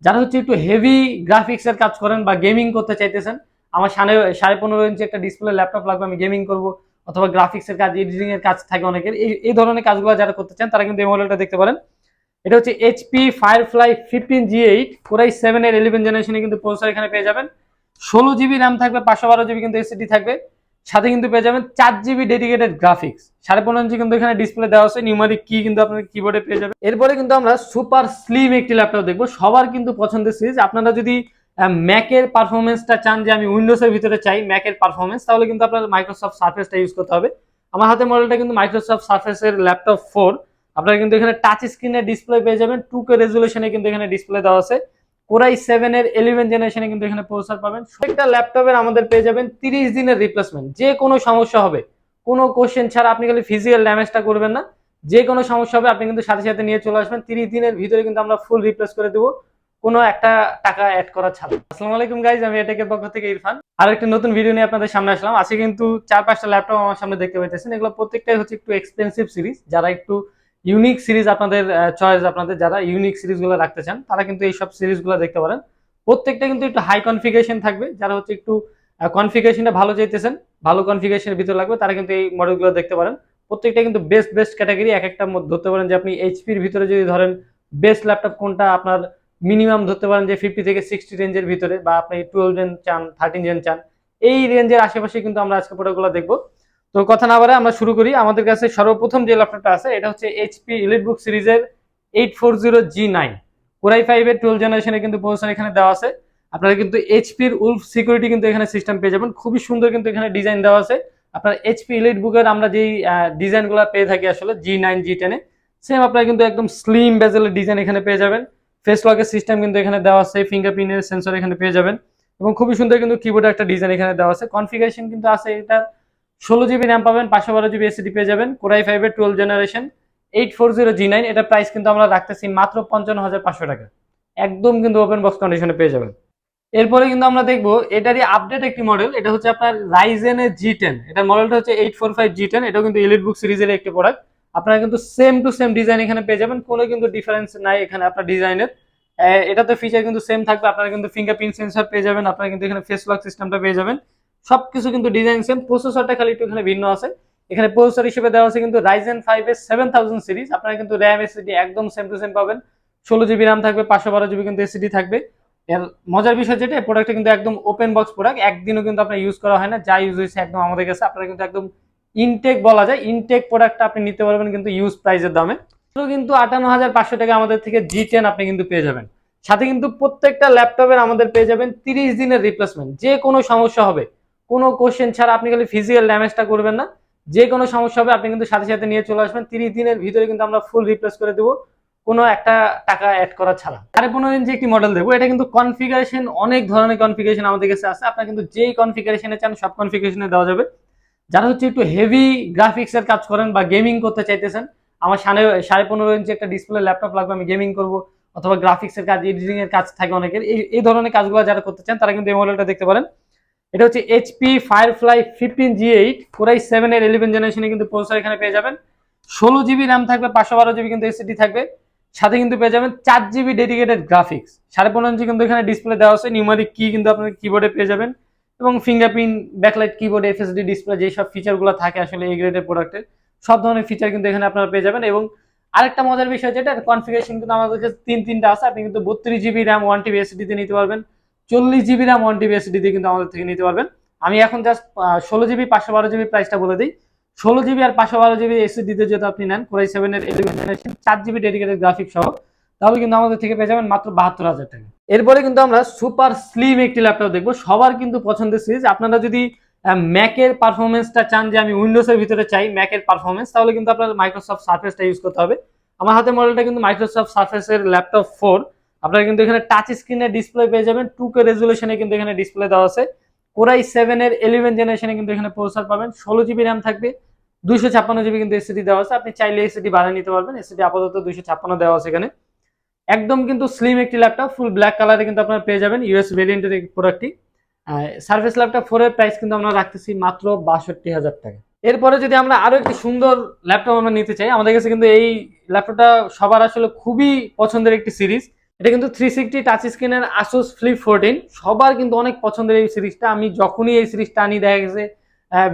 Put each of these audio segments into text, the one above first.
যারা হচ্ছে একটু হেভি গ্রাফিক্সের কাজ করেন বা গেমিং করতে চাইতেছেন, আমার 15.5 ইঞ্চি একটা ডিসপ্লে ল্যাপটপ লাগবে, আমি গেমিং করব, অথবা গ্রাফিক্সের কাজ, এডিটিং এর কাজ থাকে অনেকের, এই ধরনের কাজগুলো যারা করতে চান তারা কিন্তু এই মডেলটা দেখতে পারেন। এটা হচ্ছে এইচপি ফায়ারফ্লাই 15G8 কোরাই 7 এর 11 জেনারেশনে কিন্তু প্রসেসর এখানে পেয়ে যাবেন। 16 জিবি র্যাম থাকবে, 512 জিবি কিন্তু এসএসডি থাকবে, সাথে কিন্তু পেয়ে যাবেন 4 জিবি ডেডিকেটেড গ্রাফিক্স। 15.5 ইঞ্চি কিন্তু এখানে ডিসপ্লে দেওয়া আছে, নিউমারিক কি কিন্তু আপনার কিবোর্ডে পেয়ে যাবেন। এরপরে কিন্তু আমরা সুপার স্লিম একটি ল্যাপটপ দেখবো, সবার কিন্তু পছন্দের সিরিজ। আপনারা যদি ম্যাকের পারফরমেন্সটা চান, যে আমি উইন্ডোজের ভিতরে চাই ম্যাকের পারফরমেন্স, তাহলে কিন্তু আপনার মাইক্রোসফট সার্ফেসটা ইউজ করতে হবে। আমার হাতে মডেলটা কিন্তু মাইক্রোসফট সার্ফেসের ল্যাপটপ 4। আপনারা কিন্তু এখানে টাচ স্ক্রিনের ডিসপ্লে পেয়ে যাবেন, 2K রেজুলেশনে কিন্তু এখানে ডিসপ্লে দেওয়া আছে। কোরাই 7 এর 11 জেনারেশনে কিন্তু এখানে প্রসেসর পাবেন। একটা ল্যাপটপের আমাদের পেয়ে যাবেন 30 দিনের রিপ্লেসমেন্ট। যে কোনো সমস্যা হবে, কোনো কোশ্চেন ছাড়া, আপনি খালি ফিজিক্যাল ড্যামেজটা করবেন না, যে কোনো সমস্যা হবে আপনি কিন্তু সাথে সাথে নিয়ে চলে আসবেন। 30 দিনের ভিতরে কিন্তু আমরা ফুল রিপ্লেস করে দেবো, কোনো একটা টাকা অ্যাড করা ছাড়া। আসসালামু আলাইকুম গাইজ, আমি এটেকের পক্ষ থেকে ইরফান আর একটা নতুন ভিডিও নিয়ে আপনাদের সামনে আসলাম। আজকে কিন্তু 4-5টা ল্যাপটপ আমার সামনে দেখতে পাইতেছেন, এগুলো প্রত্যেকটাই হচ্ছে একটু এক্সপেন্সিভ সিরিজ। যারা একটু ইউনিক সিরিজ, আপনাদের চয়েস, আপনাদের যারা ইউনিক সিরিজগুলো রাখতে চান তারা কিন্তু এই সব সিরিজগুলো দেখতে পারেন। প্রত্যেকটা কিন্তু একটু হাই কনফিগারেশন থাকবে। যারা হচ্ছে একটু কনফিগারেশনটা ভালো চাইতেছেন, ভালো কনফিগারেশনের ভিতরে লাগবে, তারা কিন্তু এই মডেলগুলো দেখতে পারেন। প্রত্যেকটা কিন্তু বেস্ট বেস্ট ক্যাটাগরি। এক একটা ধরতে পারেন যে আপনি এইচপির ভিতরে যদি ধরেন বেস্ট ল্যাপটপ কোনটা, আপনার মিনিমাম ধরতে পারেন যে 50 থেকে 60 রেঞ্জের ভিতরে, বা আপনি 12 জেন চান, 13 জেন চান, এই রেঞ্জের আশেপাশে কিন্তু আমরা আজকে প্রোডাক্টগুলো দেখবো। তো কথা না বাড়ায় আমরা শুরু করি। আমাদের কাছে সর্বপ্রথম যে ল্যাপটপটা আছে এটা হচ্ছে এইচপি এলিটবুক সিরিজের 840G9 কোরাই 5 এর 12 জেনারেশনে কিন্তু প্রসেসর এখানে দেওয়া আছে। আপনারা কিন্তু এইচপির উলফ সিকিউরিটি কিন্তু এখানে সিস্টেম পেয়ে যাবেন, খুবই সুন্দর কিন্তু এখানে ডিজাইন দেওয়া আছে। আপনার এইচপি এলিটবুকের আমরা যেই ডিজাইনগুলো পেয়ে থাকি আসলে G9 G10 এ, সেম আপনারা কিন্তু একদম স্লিম বেজেলের ডিজাইন এখানে পেয়ে যাবেন। ফেস লকের সিস্টেম কিন্তু এখানে দেওয়া আছে, ফিঙ্গারপ্রিন্টের সেন্সর এখানে পেয়ে যাবেন, এবং খুবই সুন্দর কিন্তু কিবোর্ডের একটা ডিজাইন এখানে দেওয়া আছে। কনফিগারেশন কিন্তু আছে, এটা 16 জিবি র্যাম পাবেন, 512 জিবি এসএসডি পেয়ে যাবেন, কোরাই 5 এর 12 জেনারেশন 840G9। এটা প্রাইস কিন্তু আমরা রাখতেছি মাত্র 55,500 টাকা, একদম কিন্তু ওপেন বক্স কন্ডিশনে পেয়ে যাবেন। এরপরে কিন্তু আমরা দেখবো এটারই আপডেট একটি মডেল, এটা হচ্ছে আপনার রাইজেনের G10। এটার মডেলটা হচ্ছে 845G10। এটাও কিন্তু এলিটবুক সিরিজের একটি প্রোডাক্ট। আপনারা কিন্তু সেম টু সেম ডিজাইন এখানে পেয়ে যাবেন, কোনো কিন্তু ডিফারেন্স নাই এখানে আপনার ডিজাইনের। এটাতে ফিচার কিন্তু সেম থাকবে। আপনারা কিন্তু ফিঙ্গারপ্রিন্ট সেন্সর পেয়ে যাবেন, আপনারা কিন্তু এখানে ফেস লক সিস্টেমটা পেয়ে যাবেন, সবকিছু কিন্তু ডিজাইন সেম। প্রসেসরটা খালি একটু এখানে ভিন্ন আছে। এখানে প্রসেসর হিসেবে দেওয়া আছে কিন্তু রাইজেন 5 এর 7000 সিরিজ। আপনারা কিন্তু র্যাম এসএসডি একদম সেম টু সেম পাবেন। 16 জিবি র্যাম থাকবে, 512 জিবি কিন্তু এসএসডি থাকবে। এর মজার বিষয় যেটা, প্রোডাক্টটা কিন্তু একদম ওপেন বক্স প্রোডাক্ট, একদিনও কিন্তু আপনার ইউজ করা হয় না, যা ইউজ হয়েছে একদম আমাদের কাছে। আপনারা কিন্তু একদম ইনটেক বলা যায়, ইনটেক প্রোডাক্টটা আপনি নিতে পারবেন কিন্তু ইউজ প্রাইসের দামে। তো কিন্তু 58,500 টাকা আমাদের থেকে G10 আপনি কিন্তু পেয়ে যাবেন। সাথে কিন্তু প্রত্যেকটা ল্যাপটপের আমাদের পেয়ে যাবেন 30 দিনের রিপ্লেসমেন্ট। যে কোনো সমস্যা হবে, কোনো কোশ্চেন ছাড়া, আপনি খালি ফিজিক্যাল ড্যামেজটা করবেন না, যে কোনো সমস্যা হবে আপনি কিন্তু সাথে সাথে নিয়ে চলে আসবেন। 30 দিনের ভিতরে কিন্তু আমরা ফুল রিপ্লেস করে দেবো, কোনো একটা টাকা অ্যাড করা ছাড়া। 15.5 ইঞ্চি একটি মডেল দেবো। এটা কিন্তু কনফিগারেশন, অনেক ধরনের কনফিগারেশন আমাদের কাছে আছে। আপনারা কিন্তু যেই কনফিগারেশনে চান সব কনফিগারেশনে দেওয়া যাবে। যারা হচ্ছে একটু হেভি গ্রাফিক্সের কাজ করেন বা গেমিং করতে চাইতেছেন, আমার 15.5 ইঞ্চি একটা ডিসপ্লে ল্যাপটপ লাগবে, আমি গেমিং করব, অথবা গ্রাফিক্সের কাজ, এডিটিং এর কাজ থাকে অনেকের, এই ধরনের কাজগুলো যারা করতে চান তারা কিন্তু এই মডেলটা দেখতে পারেন। এটা হচ্ছে এইচপি ফায়ারফ্লাই 15G8 কোরাই 7 এর 11 জেনারেশনে কিন্তু প্রসেসর এখানে পেয়ে যাবেন। 16 জিবি র্যাম থাকবে, 512 জিবি কিন্তু এসএসডি থাকবে, সাথে কিন্তু পেয়ে যাবেন 4 জিবি ডেডিকেটেড গ্রাফিক্স। 15.5 ইঞ্চি কিন্তু এখানে ডিসপ্লে দেওয়া আছে, নিউমারিক কি কিন্তু আপনার কিবোর্ডে পেয়ে যাবেন, এবং fingerprint, backlight keyboard, FSD display, যেসব ফিচারগুলো থাকে আসলে এই গ্রেডের প্রোডাক্টের, সব ধরনের ফিচার কিন্তু এখানে আপনারা পেয়ে যাবেন। এবং আরেকটা মজার বিষয় যেটা, কনফিগারেশন কিন্তু আমাদের কাছে তিনটা আছে। আপনি কিন্তু 32 জিবি র্যাম 1 TB এসএসডি তে নিতে পারবেন, 40 জিবি র্যাম 1 TB এসএসডি দিয়ে কিন্তু আমাদের থেকে নিতে পারবেন। আমি এখন জাস্ট 16 জিবি 512 জিবি প্রাইসটা বলে দিই। 16 জিবি আর 512 জিবি এসএসডি তে যদি আপনি নেন কোরাই 7 এর 11 জেনারেশন 4 জিবি ডেডিকেটেড গ্রাফিক্স সহ, তাহলে কিন্তু আমাদের থেকে পেয়ে যাবেন মাত্র 72,000 টাকা। এরপরে কিন্তু আমরা সুপার স্লিম একটি ল্যাপটপ দেখবো, সবার কিন্তু পছন্দের সিরিজ। আপনারা যদি ম্যাকের পারফরমেন্সটা চান, যে আমি উইন্ডোজের ভিতরে চাই ম্যাকের পারফরমেন্স, তাহলে কিন্তু আপনার মাইক্রোসফট সার্ফেসটা ইউজ করতে হবে। আমার হাতে মডেলটা কিন্তু মাইক্রোসফট সার্ফেসের ল্যাপটপ 4। আপনারা কিন্তু এখানে টাচ স্ক্রিনের ডিসপ্লে পেয়ে যাবেন, 2K রেজুলেশনে কিন্তু এখানে ডিসপ্লে দেওয়া আছে। কোরাই 7 এর 11 জেনারেশনে কিন্তু এখানে প্রসেসর পাবেন, 16 জিবি র্যাম থাকবে, 256 জিবি কিন্তু এসএসডি দেওয়া আছে। আপনি চাইলে এসএসডি বাড়িয়ে নিতে পারবেন, এসএসডি আপাতত 256 দেওয়া আছে এখানে। একদম কিন্তু স্লিম একটি ল্যাপটপ, ফুল ব্ল্যাক কালারে কিন্তু আপনারা পেয়ে যাবেন, ইউএস ভেরিয়েন্টের এই প্রোডাক্টটি। সার্ফেস ল্যাপটপ 4 এর প্রাইস কিন্তু আমরা রাখতেছি মাত্র 62,000 টাকা। এরপরে যদি আমরা আরো একটি সুন্দর ল্যাপটপ আমরা নিতে চাই, আমাদের কাছে কিন্তু এই ল্যাপটপটা সবার আসলে খুবই পছন্দের একটি সিরিজ। এটা কিন্তু 360 টাচ স্ক্রিনের Asus Flip 14, সবার কিন্তু অনেক পছন্দের এই সিরিজটা। আমি যখনই এই সিরিজটা আনি দেখা গেছে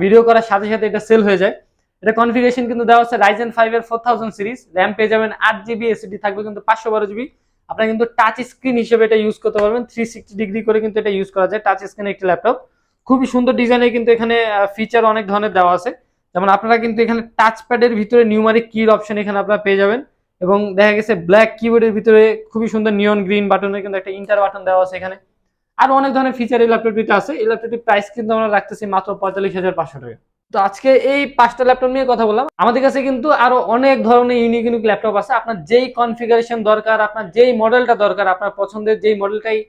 ভিডিও করার সাথে সাথে এটা সেল হয়ে যায়। এটা কনফিগারেশন কিন্তু দেওয়া আছে Ryzen 5 এর 4000 সিরিজ, র্যাম পেয়ে যাবেন 8 জিবি, এসএসডি থাকবে কিন্তু 512 জিবি। আপনারা কিন্তু টাচ স্ক্রিন হিসেবে এটা ইউজ করতে পারবেন, 360 ডিগ্রি করে কিন্তু এটা ইউজ করা যায়। টাচ স্ক্রিনের একটি ল্যাপটপ, খুবই সুন্দর ডিজাইনের কিন্তু এখানে ফিচার অনেক ধরনের দেওয়া আছে। যেমন আপনারা কিন্তু এখানে টাচ প্যাডের ভিতরে নিউমারিক কির অপশন এখানে আপনারা পেয়ে যাবেন, এবং দেখা গেছে ব্ল্যাক কিবোর্ডের ভিতরে খুবই সুন্দর নিয়ন গ্রিন বাটনের কিন্তু একটা ইন্টার বাটন দেওয়া আছে এখানে। আরো অনেক ধরনের ফিচার এই ল্যাপটপটিতে আছে। এই ল্যাপটপটির প্রাইস কিন্তু আমরা রাখতেছি মাত্র 45,500 টাকা। তো আজকে এই 5টা ল্যাপটপ নিয়ে কথা বললাম। আমাদের কাছে কিন্তু আরো অনেক ধরনের ইউনিক ইউনিক ল্যাপটপ আছে। আপনার যেই কনফিগারেশন দরকার, আপনার যেই মডেলটা দরকার, আপনার পছন্দের যেই মডেলটাই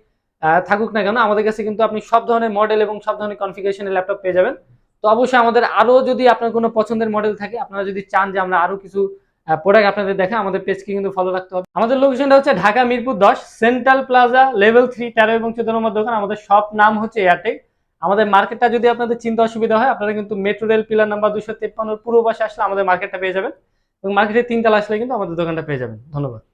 থাকুক না কেন, আমাদের কাছে কিন্তু আপনি সব ধরনের মডেল এবং সব ধরনের কনফিগারেশনের ল্যাপটপ পেয়ে যাবেন। তো অবশ্যই আমাদের আরো যদি আপনার কোনো পছন্দের মডেল থাকে, আপনারা যদি চান যে আমরা আরো কিছু প্রোডাক্ট আপনাদের দেখা, আমাদের পেজকে কিন্তু ফলো রাখতে হবে। আমাদের লোকেশনটা হচ্ছে Dhaka Mirpur 10, central plaza, level 3, 13 এবং 14 নম্বর দোকান। আমাদের শপ নাম হচ্ছে এয়ারটেক। আমাদের মার্কেটটা যদি আপনাদের চিন্তা অসুবিধা হয়, আপনারা কিন্তু মেট্রো রেল পিলার নাম্বার 253 পূর্ব পাশে আসলে আমাদের মার্কেটটা পেয়ে যাবেন, এবং মার্কেটের 3 তলা আসলে কিন্তু আমাদের দোকানটা পেয়ে যাবেন। ধন্যবাদ।